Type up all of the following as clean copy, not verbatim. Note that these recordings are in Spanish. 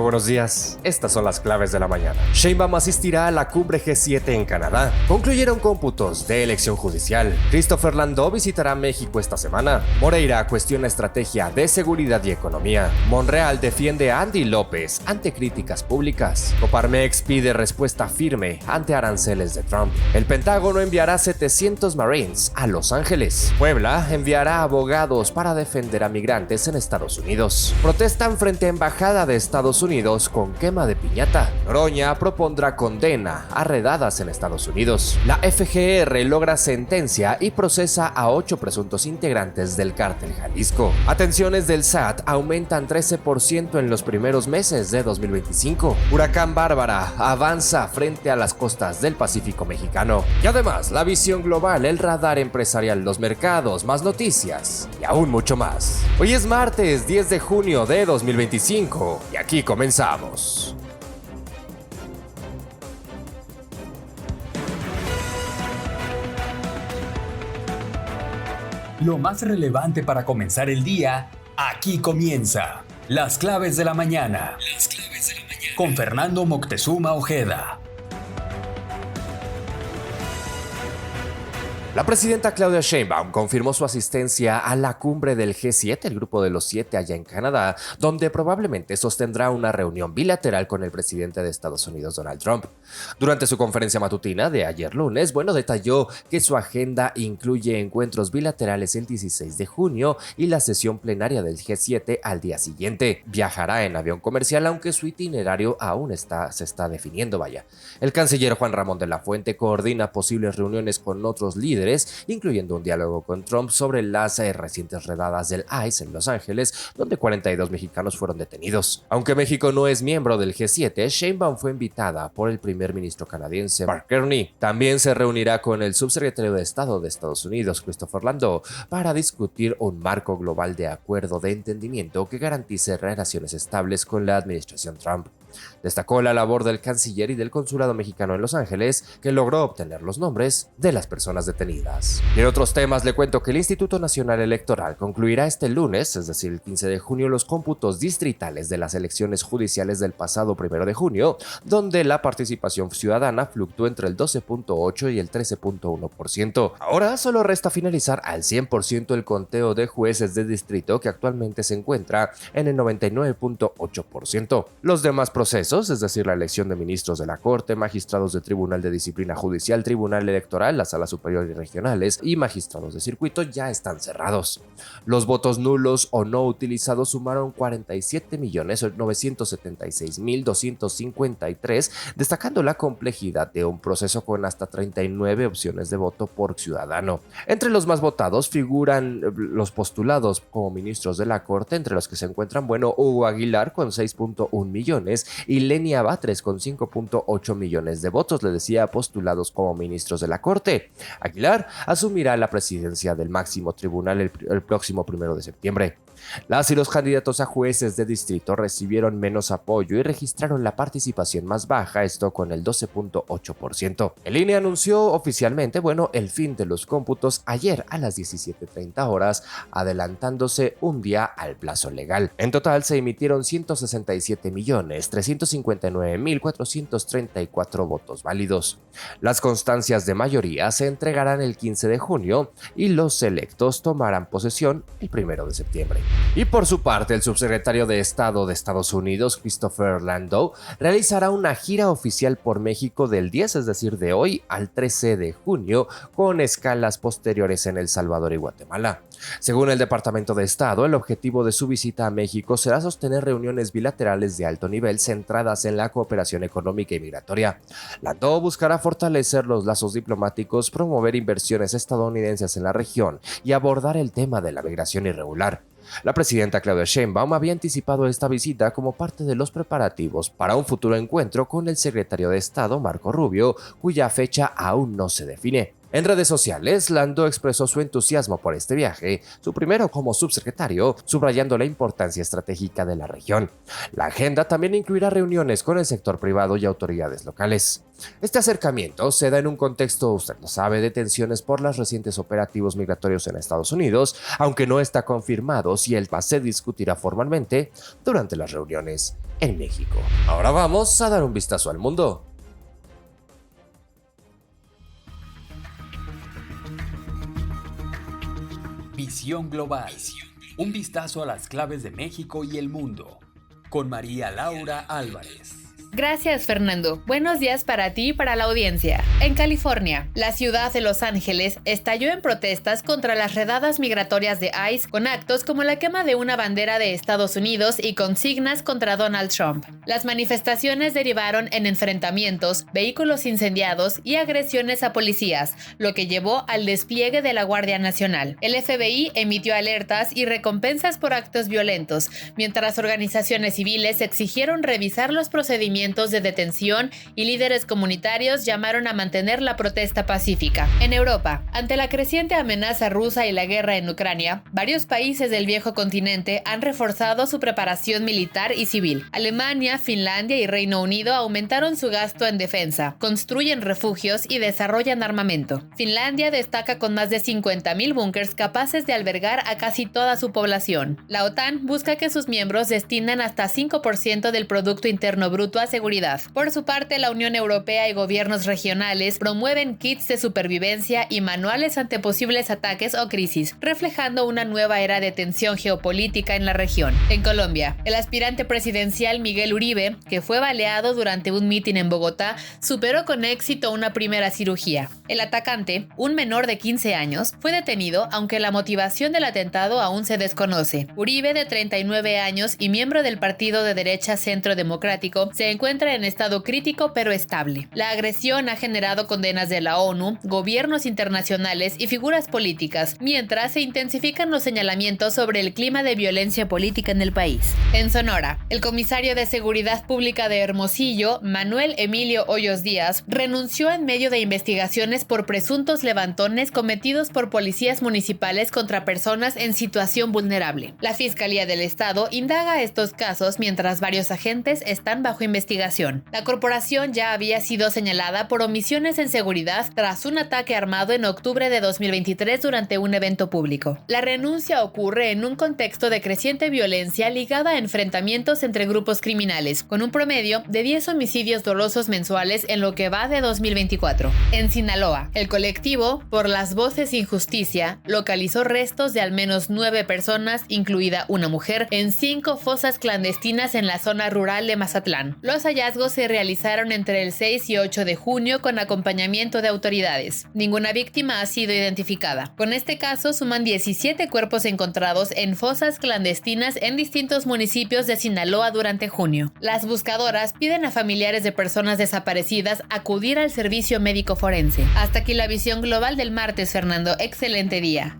Muy buenos días, estas son las claves de la mañana. Sheinbaum asistirá a la cumbre G7 en Canadá. Concluyeron cómputos de elección judicial. Christopher Landó visitará México esta semana. Moreira cuestiona estrategia de seguridad y economía. Monreal defiende a Andy López ante críticas públicas. Coparmex pide respuesta firme ante aranceles de Trump. El Pentágono enviará 700 Marines a Los Ángeles. Puebla enviará abogados para defender a migrantes en Estados Unidos. Protestan frente a Embajada de Estados Unidos con quema de piñata. Noroña propondrá condena a redadas en Estados Unidos. La FGR logra sentencia y procesa a 8 presuntos integrantes del cártel Jalisco. Atenciones del SAT aumentan 13% en los primeros meses de 2025. Huracán Bárbara avanza frente a las costas del Pacífico mexicano. Y además, la visión global, el radar empresarial, los mercados, más noticias y aún mucho más. Hoy es martes 10 de junio de 2025 y aquí comenzamos. Lo más relevante para comenzar el día, aquí comienza. Las claves de la mañana. Con Fernando Moctezuma Ojeda. La presidenta Claudia Sheinbaum confirmó su asistencia a la cumbre del G7, el grupo de los 7 allá en Canadá, donde probablemente sostendrá una reunión bilateral con el presidente de Estados Unidos, Donald Trump. Durante su conferencia matutina de ayer lunes, detalló que su agenda incluye encuentros bilaterales el 16 de junio y la sesión plenaria del G7 al día siguiente. Viajará en avión comercial, aunque su itinerario aún se está definiendo, El canciller Juan Ramón de la Fuente coordina posibles reuniones con otros líderes, incluyendo un diálogo con Trump sobre las recientes redadas del ICE en Los Ángeles, donde 42 mexicanos fueron detenidos. Aunque México no es miembro del G7, Sheinbaum fue invitada por el primer ministro canadiense Mark Carney. También se reunirá con el subsecretario de Estado de Estados Unidos, Christopher Landó, para discutir un marco global de acuerdo de entendimiento que garantice relaciones estables con la administración Trump. Destacó la labor del canciller y del consulado mexicano en Los Ángeles, que logró obtener los nombres de las personas detenidas. Y en otros temas le cuento que el Instituto Nacional Electoral concluirá este lunes, es decir, el 15 de junio, los cómputos distritales de las elecciones judiciales del pasado 1 de junio, donde la participación ciudadana fluctuó entre el 12.8 y el 13.1%. Ahora solo resta finalizar al 100% el conteo de jueces de distrito, que actualmente se encuentra en el 99.8%. Los demás procesos, es decir, la elección de ministros de la Corte, magistrados de Tribunal de Disciplina Judicial, Tribunal Electoral, la Sala Superior y Regionales y magistrados de circuito ya están cerrados. Los votos nulos o no utilizados sumaron 47.976.253, destacando la complejidad de un proceso con hasta 39 opciones de voto por ciudadano. Entre los más votados figuran los postulados como ministros de la Corte, entre los que se encuentran, Hugo Aguilar con 6.1 millones y Lenia Batres con 5.8 millones de votos, le decía, postulados como ministros de la Corte. Aguilar asumirá la presidencia del máximo tribunal el próximo 1 de septiembre. Las y los candidatos a jueces de distrito recibieron menos apoyo y registraron la participación más baja, esto con el 12.8%. El INE anunció oficialmente, el fin de los cómputos ayer a las 17:30 horas, adelantándose un día al plazo legal. En total se emitieron 167.359.434 votos válidos. Las constancias de mayoría se entregarán el 15 de junio y los electos tomarán posesión el 1 de septiembre. Y por su parte, el subsecretario de Estado de Estados Unidos, Christopher Landó, realizará una gira oficial por México del 10, es decir, de hoy al 13 de junio, con escalas posteriores en El Salvador y Guatemala. Según el Departamento de Estado, el objetivo de su visita a México será sostener reuniones bilaterales de alto nivel centradas en la cooperación económica y migratoria. Landó buscará fortalecer los lazos diplomáticos, promover inversiones estadounidenses en la región y abordar el tema de la migración irregular. La presidenta Claudia Sheinbaum había anticipado esta visita como parte de los preparativos para un futuro encuentro con el secretario de Estado, Marco Rubio, cuya fecha aún no se define. En redes sociales, Lando expresó su entusiasmo por este viaje, su primero como subsecretario, subrayando la importancia estratégica de la región. La agenda también incluirá reuniones con el sector privado y autoridades locales. Este acercamiento se da en un contexto, usted lo sabe, de tensiones por los recientes operativos migratorios en Estados Unidos, aunque no está confirmado si el tema se discutirá formalmente durante las reuniones en México. Ahora vamos a dar un vistazo al mundo. Visión Global. Un vistazo a las claves de México y el mundo. Con María Laura Álvarez. Gracias, Fernando. Buenos días para ti y para la audiencia. En California, la ciudad de Los Ángeles estalló en protestas contra las redadas migratorias de ICE, con actos como la quema de una bandera de Estados Unidos y consignas contra Donald Trump. Las manifestaciones derivaron en enfrentamientos, vehículos incendiados y agresiones a policías, lo que llevó al despliegue de la Guardia Nacional. El FBI emitió alertas y recompensas por actos violentos, mientras organizaciones civiles exigieron revisar los procedimientos de detención y líderes comunitarios llamaron a mantener la protesta pacífica. En Europa, ante la creciente amenaza rusa y la guerra en Ucrania, varios países del viejo continente han reforzado su preparación militar y civil. Alemania, Finlandia y Reino Unido aumentaron su gasto en defensa, construyen refugios y desarrollan armamento. Finlandia destaca con más de 50,000 búnkers capaces de albergar a casi toda su población. La OTAN busca que sus miembros destinen hasta 5% del Producto Interno Bruto a seguridad. Por su parte, la Unión Europea y gobiernos regionales promueven kits de supervivencia y manuales ante posibles ataques o crisis, reflejando una nueva era de tensión geopolítica en la región. En Colombia, el aspirante presidencial Miguel Uribe, que fue baleado durante un mitin en Bogotá, superó con éxito una primera cirugía. El atacante, un menor de 15 años, fue detenido, aunque la motivación del atentado aún se desconoce. Uribe, de 39 años y miembro del partido de derecha Centro Democrático, se encuentra en estado crítico pero estable. La agresión ha generado condenas de la ONU, gobiernos internacionales y figuras políticas, mientras se intensifican los señalamientos sobre el clima de violencia política en el país. En Sonora, el comisario de Seguridad Pública de Hermosillo, Manuel Emilio Hoyos Díaz, renunció en medio de investigaciones por presuntos levantones cometidos por policías municipales contra personas en situación vulnerable. La Fiscalía del Estado indaga estos casos mientras varios agentes están bajo investigación. La corporación ya había sido señalada por omisiones en seguridad tras un ataque armado en octubre de 2023 durante un evento público. La renuncia ocurre en un contexto de creciente violencia ligada a enfrentamientos entre grupos criminales, con un promedio de 10 homicidios dolosos mensuales en lo que va de 2024. En Sinaloa, el colectivo Por las Voces sin Justicia localizó restos de al menos 9 personas, incluida una mujer, en 5 fosas clandestinas en la zona rural de Mazatlán. Los hallazgos se realizaron entre el 6 y 8 de junio con acompañamiento de autoridades. Ninguna víctima ha sido identificada. Con este caso suman 17 cuerpos encontrados en fosas clandestinas en distintos municipios de Sinaloa durante junio. Las buscadoras piden a familiares de personas desaparecidas acudir al servicio médico forense. Hasta aquí la visión global del martes, Fernando. Excelente día.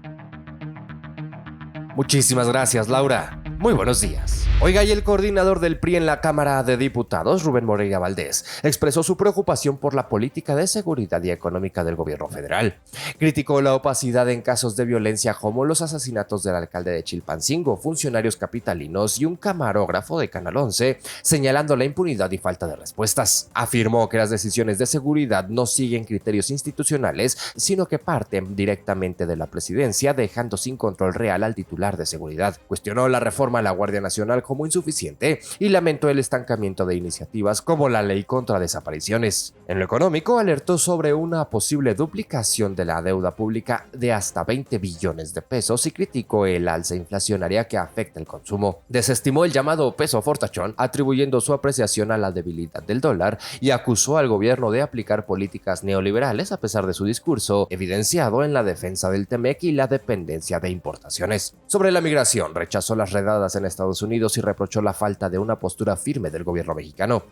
Muchísimas gracias, Laura. Muy buenos días. Oiga, y el coordinador del PRI en la Cámara de Diputados, Rubén Moreira Valdés, expresó su preocupación por la política de seguridad y económica del gobierno federal. Criticó la opacidad en casos de violencia como los asesinatos del alcalde de Chilpancingo, funcionarios capitalinos y un camarógrafo de Canal 11, señalando la impunidad y falta de respuestas. Afirmó que las decisiones de seguridad no siguen criterios institucionales, sino que parten directamente de la presidencia, dejando sin control real al titular de seguridad. Cuestionó la reforma a la Guardia Nacional como insuficiente y lamentó el estancamiento de iniciativas como la ley contra desapariciones. En lo económico, alertó sobre una posible duplicación de la deuda pública de hasta 20 billones de pesos y criticó el alza inflacionaria que afecta el consumo. Desestimó el llamado peso fortachón, atribuyendo su apreciación a la debilidad del dólar, y acusó al gobierno de aplicar políticas neoliberales a pesar de su discurso evidenciado en la defensa del TEMEC y la dependencia de importaciones. Sobre la migración, rechazó las redadas en Estados Unidos y reprochó la falta de una postura firme del gobierno mexicano.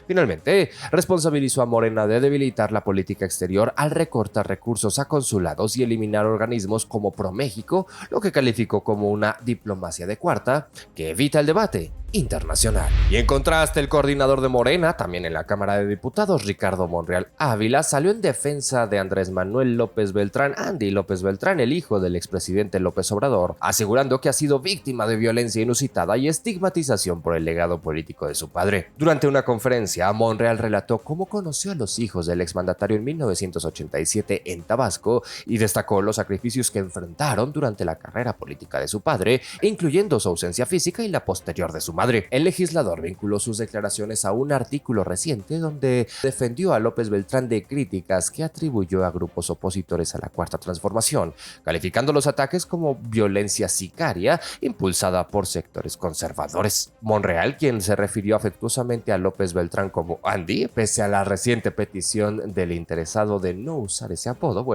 Finalmente, responsabilizó a Morena de debilitar la política exterior al recortar recursos a consulados y eliminar organismos como ProMéxico, lo que calificó como una diplomacia de cuarta que evita el debate internacional. Y en contraste, el coordinador de Morena, también en la Cámara de Diputados, Ricardo Monreal Ávila, salió en defensa de Andrés Manuel López Beltrán, Andy López Beltrán, el hijo del expresidente López Obrador, asegurando que ha sido víctima de violencia inusitada y estigmatización por el legado político de su padre. Durante una conferencia, Monreal relató cómo conoció a los hijos del exmandatario en 1987 en Tabasco y destacó los sacrificios que enfrentaron durante la carrera política de su padre, incluyendo su ausencia física y la posterior de su madre. El legislador vinculó sus declaraciones a un artículo reciente donde defendió a López Beltrán de críticas que atribuyó a grupos opositores a la Cuarta Transformación, calificando los ataques como violencia sicaria impulsada por sectores conservadores. Monreal, quien se refirió afectuosamente a López Beltrán como Andy, pese a la reciente petición del interesado de no usar ese apodo,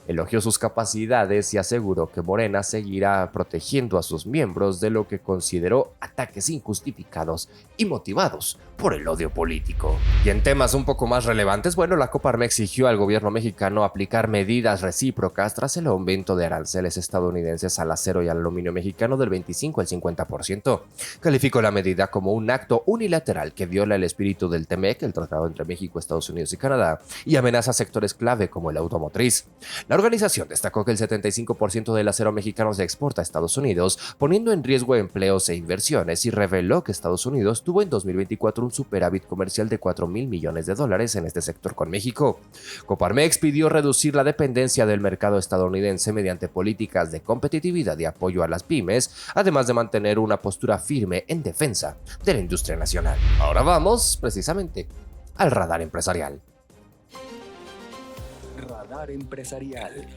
elogió sus capacidades y aseguró que Morena seguirá protegiendo a sus miembros de lo que consideró ataques injustificados y motivados por el odio político. Y en temas un poco más relevantes, la Coparmex exigió al gobierno mexicano aplicar medidas recíprocas tras el aumento de aranceles estadounidenses al acero y al aluminio mexicano del 25 al 50%. Calificó la medida como un acto unilateral que viola el espíritu del TEMEC, el tratado entre México, Estados Unidos y Canadá, y amenaza sectores clave como el automotriz. La organización destacó que el 75% del acero mexicano se exporta a Estados Unidos, poniendo en riesgo empleos e inversiones, y reveló que Estados Unidos tuvo en 2024 un superávit comercial de $4,000 millones en este sector con México. Coparmex pidió reducir la dependencia del mercado estadounidense mediante políticas de competitividad y apoyo a las pymes, además de mantener una postura firme en defensa de la industria nacional. Ahora vamos precisamente al radar empresarial. Radar empresarial.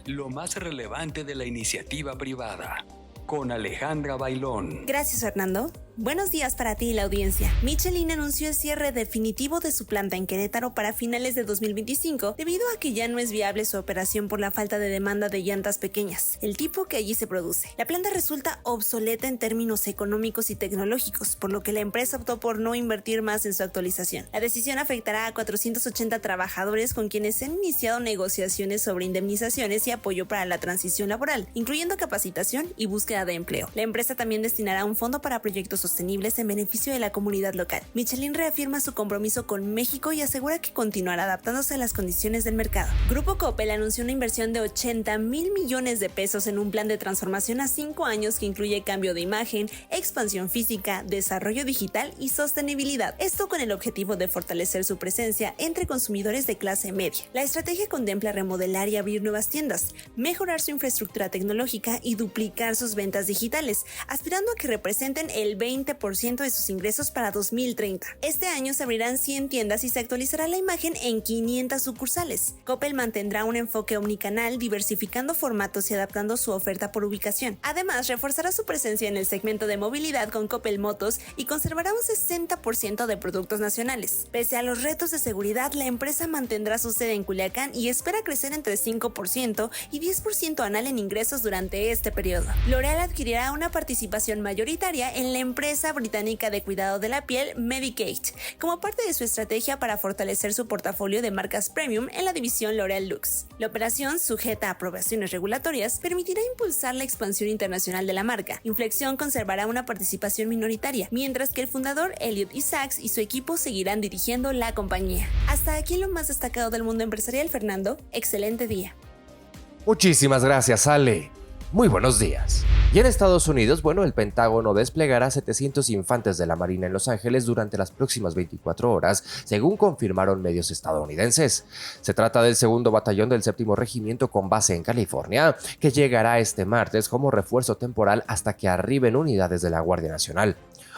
Lo más relevante de la iniciativa privada. Con Alejandra Bailón. Gracias, Fernando. Buenos días para ti y la audiencia. Michelin anunció el cierre definitivo de su planta en Querétaro para finales de 2025 debido a que ya no es viable su operación por la falta de demanda de llantas pequeñas, el tipo que allí se produce. La planta resulta obsoleta en términos económicos y tecnológicos, por lo que la empresa optó por no invertir más en su actualización. La decisión afectará a 480 trabajadores con quienes se han iniciado negociaciones sobre indemnizaciones y apoyo para la transición laboral, incluyendo capacitación y búsqueda de empleo. La empresa también destinará un fondo para proyectos sostenibles en beneficio de la comunidad local. Michelin reafirma su compromiso con México y asegura que continuará adaptándose a las condiciones del mercado. Grupo Coppel anunció una inversión de 80,000 millones de pesos en un plan de transformación a 5 años que incluye cambio de imagen, expansión física, desarrollo digital y sostenibilidad. Esto con el objetivo de fortalecer su presencia entre consumidores de clase media. La estrategia contempla remodelar y abrir nuevas tiendas, mejorar su infraestructura tecnológica y duplicar sus ventas digitales, aspirando a que representen el 20% de sus ingresos para 2030. Este año se abrirán 100 tiendas y se actualizará la imagen en 500 sucursales. Coppel mantendrá un enfoque omnicanal, diversificando formatos y adaptando su oferta por ubicación. Además, reforzará su presencia en el segmento de movilidad con Coppel Motos y conservará un 60% de productos nacionales. Pese a los retos de seguridad, la empresa mantendrá su sede en Culiacán y espera crecer entre 5% y 10% anual en ingresos durante este periodo. L'Oréal adquirirá una participación mayoritaria en la empresa británica de cuidado de la piel Medik8, como parte de su estrategia para fortalecer su portafolio de marcas premium en la división L'Oréal Luxe. La operación, sujeta a aprobaciones regulatorias, permitirá impulsar la expansión internacional de la marca. Inflexión conservará una participación minoritaria, mientras que el fundador Elliot Isaacs y su equipo seguirán dirigiendo la compañía. Hasta aquí lo más destacado del mundo empresarial, Fernando. Excelente día. Muchísimas gracias, Ale. Muy buenos días. Y en Estados Unidos, el Pentágono desplegará 700 infantes de la Marina en Los Ángeles durante las próximas 24 horas, según confirmaron medios estadounidenses. Se trata del segundo batallón del 7º Regimiento con base en California, que llegará este martes como refuerzo temporal hasta que arriben unidades de la Guardia Nacional.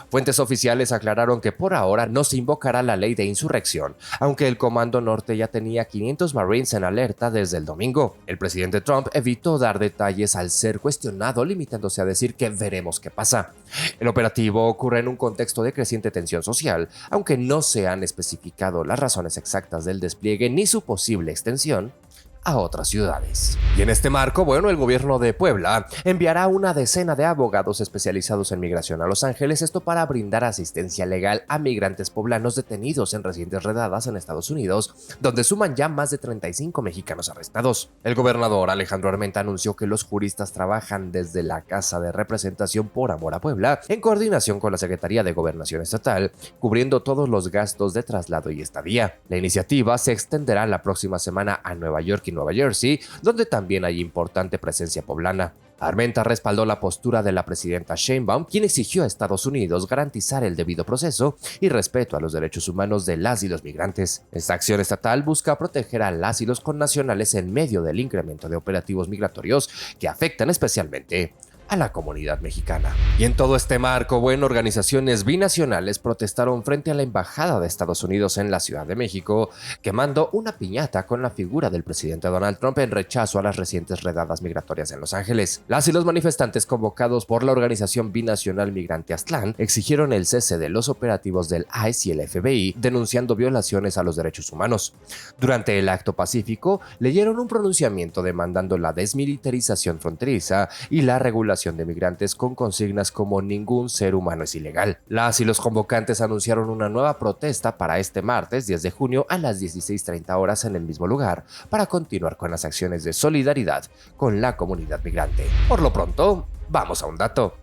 Fuentes oficiales aclararon que por ahora no se invocará la ley de insurrección, aunque el Comando Norte ya tenía 500 Marines en alerta desde el domingo. El presidente Trump evitó dar detalles al ser cuestionado, limitándose a decir que veremos qué pasa. El operativo ocurre en un contexto de creciente tensión social, aunque no se han especificado las razones exactas del despliegue ni su posible extensión a otras ciudades. Y en este marco, el gobierno de Puebla enviará una decena de abogados especializados en migración a Los Ángeles, esto para brindar asistencia legal a migrantes poblanos detenidos en recientes redadas en Estados Unidos, donde suman ya más de 35 mexicanos arrestados. El gobernador Alejandro Armenta anunció que los juristas trabajan desde la Casa de Representación por Amor a Puebla, en coordinación con la Secretaría de Gobernación Estatal, cubriendo todos los gastos de traslado y estadía. La iniciativa se extenderá la próxima semana a Nueva York y Nueva Jersey, donde también hay importante presencia poblana. Armenta respaldó la postura de la presidenta Sheinbaum, quien exigió a Estados Unidos garantizar el debido proceso y respeto a los derechos humanos de las y los migrantes. Esta acción estatal busca proteger a las y los connacionales en medio del incremento de operativos migratorios que afectan especialmente a la comunidad mexicana. Y en todo este marco, organizaciones binacionales protestaron frente a la Embajada de Estados Unidos en la Ciudad de México, quemando una piñata con la figura del presidente Donald Trump en rechazo a las recientes redadas migratorias en Los Ángeles. Las y los manifestantes convocados por la organización binacional migrante Aztlán exigieron el cese de los operativos del ICE y el FBI, denunciando violaciones a los derechos humanos. Durante el acto pacífico, leyeron un pronunciamiento demandando la desmilitarización fronteriza y la regulación de migrantes con consignas como ningún ser humano es ilegal. Las y los convocantes anunciaron una nueva protesta para este martes 10 de junio a las 16:30 horas en el mismo lugar para continuar con las acciones de solidaridad con la comunidad migrante. Por lo pronto, vamos a un dato.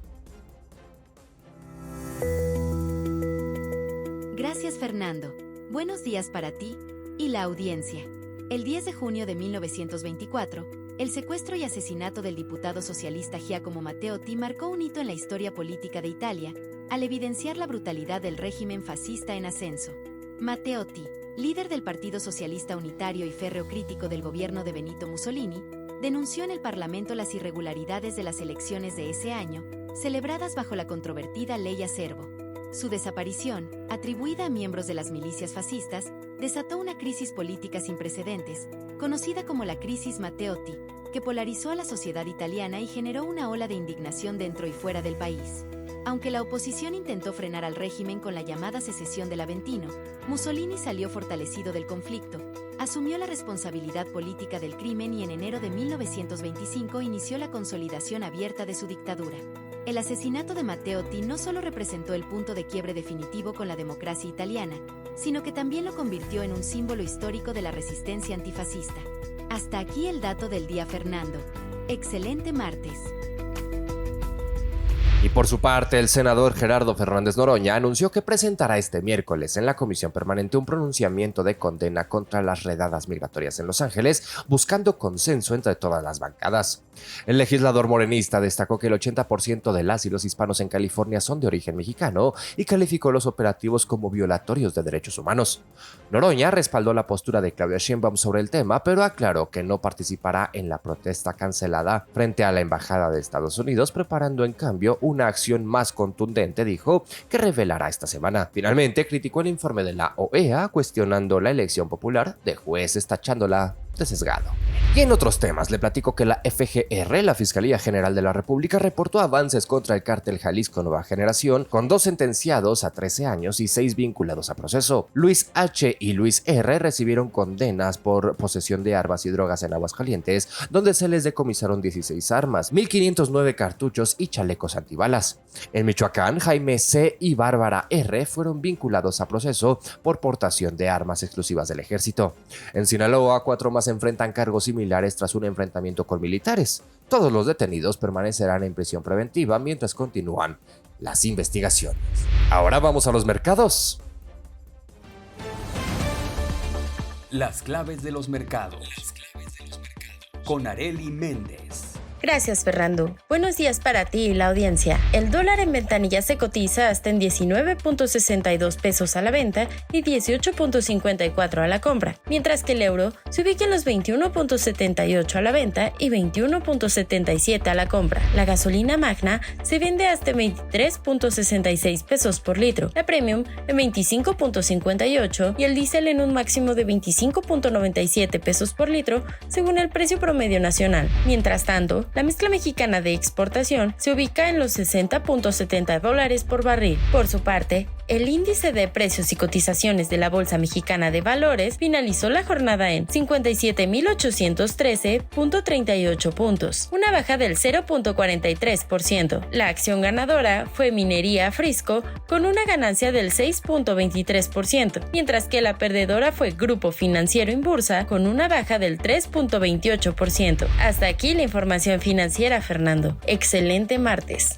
Gracias, Fernando. Buenos días para ti y la audiencia. El 10 de junio de 1924, el secuestro y asesinato del diputado socialista Giacomo Matteotti marcó un hito en la historia política de Italia, al evidenciar la brutalidad del régimen fascista en ascenso. Matteotti, líder del Partido Socialista Unitario y férreo crítico del gobierno de Benito Mussolini, denunció en el Parlamento las irregularidades de las elecciones de ese año, celebradas bajo la controvertida Ley Acerbo. Su desaparición, atribuida a miembros de las milicias fascistas, desató una crisis política sin precedentes, conocida como la crisis Matteotti, que polarizó a la sociedad italiana y generó una ola de indignación dentro y fuera del país. Aunque la oposición intentó frenar al régimen con la llamada secesión del Aventino, Mussolini salió fortalecido del conflicto, asumió la responsabilidad política del crimen y en enero de 1925 inició la consolidación abierta de su dictadura. El asesinato de Matteotti no solo representó el punto de quiebre definitivo con la democracia italiana, sino que también lo convirtió en un símbolo histórico de la resistencia antifascista. Hasta aquí el dato del día, Fernando. Excelente martes. Y por su parte, el senador Gerardo Fernández Noroña anunció que presentará este miércoles en la Comisión Permanente un pronunciamiento de condena contra las redadas migratorias en Los Ángeles, buscando consenso entre todas las bancadas. El legislador morenista destacó que el 80% de las y los hispanos en California son de origen mexicano y calificó los operativos como violatorios de derechos humanos. Noroña respaldó la postura de Claudia Sheinbaum sobre el tema, pero aclaró que no participará en la protesta cancelada frente a la Embajada de Estados Unidos, preparando en cambio una acción más contundente, dijo, que revelará esta semana. Finalmente, criticó el informe de la OEA, cuestionando la elección popular de jueces, tachándola de sesgado. Y en otros temas, le platico que la FGR, la Fiscalía General de la República, reportó avances contra el cártel Jalisco Nueva Generación, con 2 sentenciados a 13 años y 6 vinculados a proceso. Luis H. y Luis R. recibieron condenas por posesión de armas y drogas en Aguascalientes, donde se les decomisaron 16 armas, 1.509 cartuchos y chalecos antibalas. En Michoacán, Jaime C. y Bárbara R. fueron vinculados a proceso por portación de armas exclusivas del ejército. En Sinaloa, 4 más enfrentan cargos similares tras un enfrentamiento con militares. Todos los detenidos permanecerán en prisión preventiva mientras continúan las investigaciones. Ahora vamos a los mercados. Las claves de los mercados. Con Arely Méndez. Gracias, Fernando. Buenos días para ti y la audiencia. El dólar en ventanilla se cotiza hasta en 19.62 pesos a la venta y 18.54 a la compra, mientras que el euro se ubica en los 21.78 a la venta y 21.77 a la compra. La gasolina magna se vende hasta 23.66 pesos por litro, la premium en 25.58 y el diésel en un máximo de 25.97 pesos por litro, según el precio promedio nacional. Mientras tanto, la mezcla mexicana de exportación se ubica en los $60.70 por barril. Por su parte, El índice de precios y cotizaciones de la Bolsa Mexicana de Valores finalizó la jornada en 57,813.38 puntos, una baja del 0.43%. La acción ganadora fue Minería Frisco con una ganancia del 6.23%, mientras que la perdedora fue Grupo Financiero Inbursa con una baja del 3.28%. Hasta aquí la información financiera, Fernando. Excelente martes.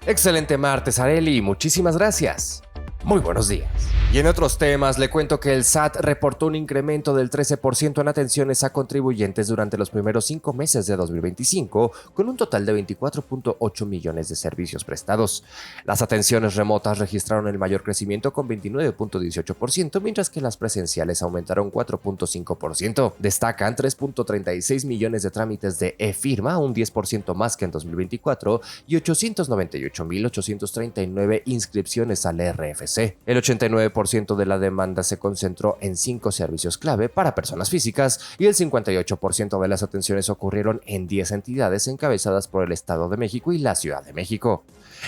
Excelente martes, Areli, muchísimas gracias. Muy buenos días. Y en otros temas, le cuento que el SAT reportó un incremento del 13% en atenciones a contribuyentes durante los primeros 5 meses de 2025, con un total de 24.8 millones de servicios prestados. Las atenciones remotas registraron el mayor crecimiento con 29.18%, mientras que las presenciales aumentaron 4.5%. Destacan 3.36 millones de trámites de e-firma, un 10% más que en 2024, y 898.839 inscripciones al RFC. El 89% de la demanda se concentró en 5 servicios clave para personas físicas y el 58% de las atenciones ocurrieron en 10 entidades encabezadas por el Estado de México y la Ciudad de México.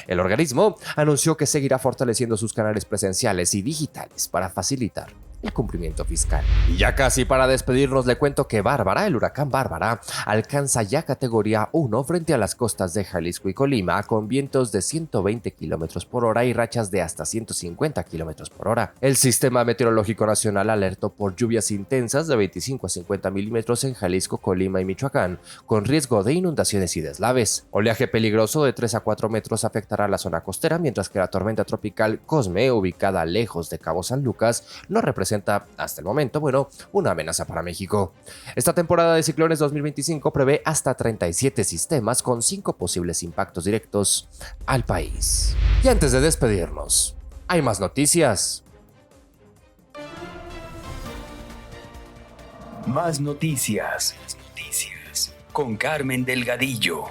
El organismo anunció que seguirá fortaleciendo sus canales presenciales y digitales para facilitar el cumplimiento fiscal. Y ya casi para despedirnos, le cuento que Bárbara, el huracán Bárbara, alcanza ya categoría 1 frente a las costas de Jalisco y Colima, con vientos de 120 km por hora y rachas de hasta 150 km por hora. El Sistema Meteorológico Nacional alertó por lluvias intensas de 25 a 50 milímetros en Jalisco, Colima y Michoacán, con riesgo de inundaciones y deslaves. Oleaje peligroso de 3 a 4 metros afectará a la zona costera, mientras que la tormenta tropical Cosme, ubicada lejos de Cabo San Lucas, no representa hasta el momento, una amenaza para México. Esta temporada de ciclones 2025 prevé hasta 37 sistemas con 5 posibles impactos directos al país. Y antes de despedirnos, hay más noticias. Más noticias. Con Carmen Delgadillo.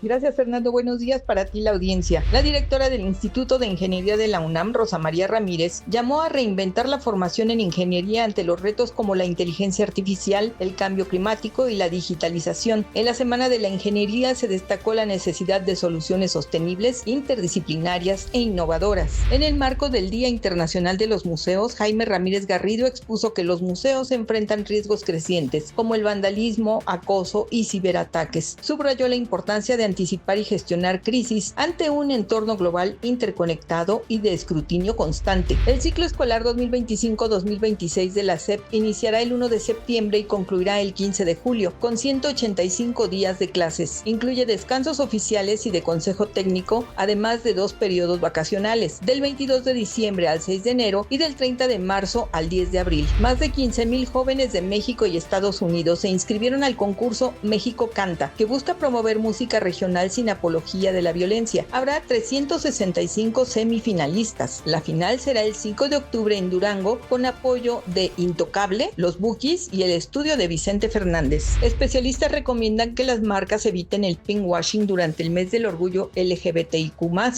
Gracias, Fernando. Buenos días para ti, la audiencia. La directora del Instituto de Ingeniería de la UNAM, Rosa María Ramírez, llamó a reinventar la formación en ingeniería ante los retos como la inteligencia artificial, el cambio climático y la digitalización. En la Semana de la Ingeniería se destacó la necesidad de soluciones sostenibles, interdisciplinarias e innovadoras. En el marco del Día Internacional de los Museos, Jaime Ramírez Garrido expuso que los museos enfrentan riesgos crecientes, como el vandalismo, acoso y ciberataques. Subrayó la importancia de anticipar y gestionar crisis ante un entorno global interconectado y de escrutinio constante. El ciclo escolar 2025-2026 de la SEP iniciará el 1 de septiembre y concluirá el 15 de julio, con 185 días de clases. Incluye descansos oficiales y de consejo técnico, además de 2 periodos vacacionales, del 22 de diciembre al 6 de enero y del 30 de marzo al 10 de abril. Más de 15,000 jóvenes de México y Estados Unidos se inscribieron al concurso México Canta, que busca promover música regional sin apología de la violencia. Habrá 365 semifinalistas. La final será el 5 de octubre en Durango, con apoyo de Intocable, Los Bukis y el estudio de Vicente Fernández. Especialistas recomiendan que las marcas eviten el pinkwashing durante el mes del orgullo LGBTIQ+,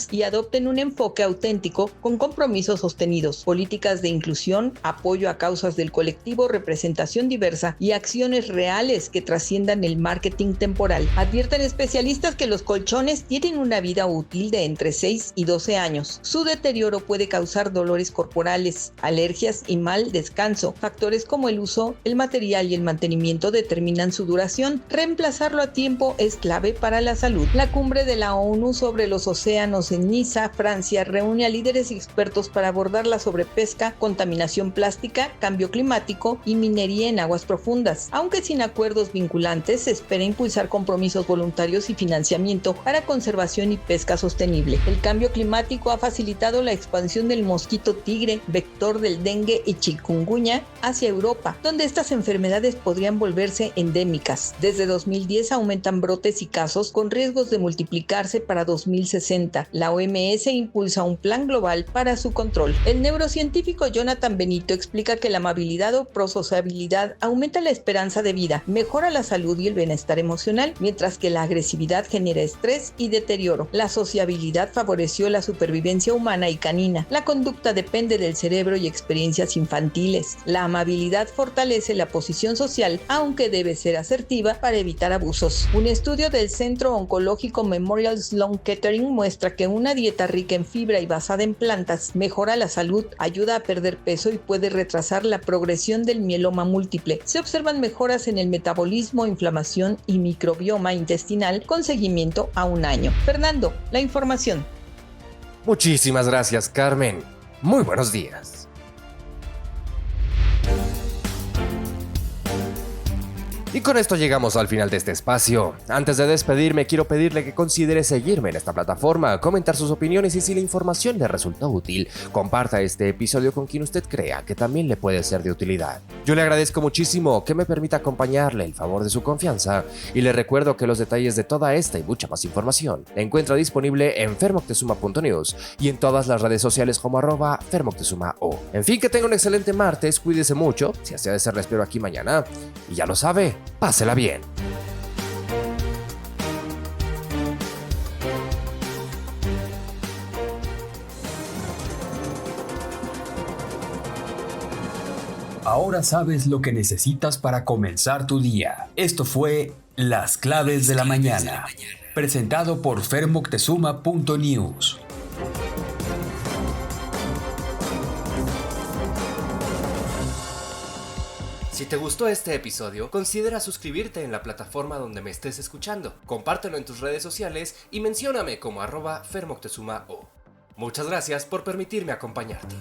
y adopten un enfoque auténtico con compromisos sostenidos, políticas de inclusión, apoyo a causas del colectivo, representación diversa y acciones reales que trasciendan el marketing temporal. Advierten especialistas que los colchones tienen una vida útil de entre 6 y 12 años. Su deterioro puede causar dolores corporales, alergias y mal descanso. Factores como el uso, el material y el mantenimiento determinan su duración. Reemplazarlo a tiempo es clave para la salud. La cumbre de la ONU sobre los océanos en Niza, Francia, reúne a líderes y expertos para abordar la sobrepesca, contaminación plástica, cambio climático y minería en aguas profundas. Aunque sin acuerdos vinculantes, se espera impulsar compromisos voluntarios y financieros para conservación y pesca sostenible. El cambio climático ha facilitado la expansión del mosquito tigre, vector del dengue y chikungunya, hacia Europa, donde estas enfermedades podrían volverse endémicas. Desde 2010 aumentan brotes y casos con riesgos de multiplicarse para 2060. La OMS impulsa un plan global para su control. El neurocientífico Jonathan Benito explica que la amabilidad o prosociabilidad aumenta la esperanza de vida, mejora la salud y el bienestar emocional, mientras que la agresividad genera estrés y deterioro. La sociabilidad favoreció la supervivencia humana y canina. La conducta depende del cerebro y experiencias infantiles. La amabilidad fortalece la posición social, aunque debe ser asertiva para evitar abusos. Un estudio del Centro Oncológico Memorial Sloan Kettering muestra que una dieta rica en fibra y basada en plantas mejora la salud, ayuda a perder peso y puede retrasar la progresión del mieloma múltiple. Se observan mejoras en el metabolismo, inflamación y microbioma intestinal con seguimiento a un año. Fernando, la información. Muchísimas gracias, Carmen. Muy buenos días. Y con esto llegamos al final de este espacio. Antes de despedirme, quiero pedirle que considere seguirme en esta plataforma, comentar sus opiniones y si la información le resultó útil, comparta este episodio con quien usted crea que también le puede ser de utilidad. Yo le agradezco muchísimo que me permita acompañarle el favor de su confianza y le recuerdo que los detalles de toda esta y mucha más información la encuentra disponible en fermoctezuma.news y en todas las redes sociales como @fermoctezumao. En fin, que tenga un excelente martes, cuídese mucho, si así ha de ser le espero aquí mañana y ya lo sabe, pásela bien. Ahora sabes lo que necesitas para comenzar tu día. Esto fue Las Claves de la Mañana, presentado por fermoctezuma.news. Si te gustó este episodio, considera suscribirte en la plataforma donde me estés escuchando. Compártelo en tus redes sociales y mencióname como @fermoctezumao. Muchas gracias por permitirme acompañarte.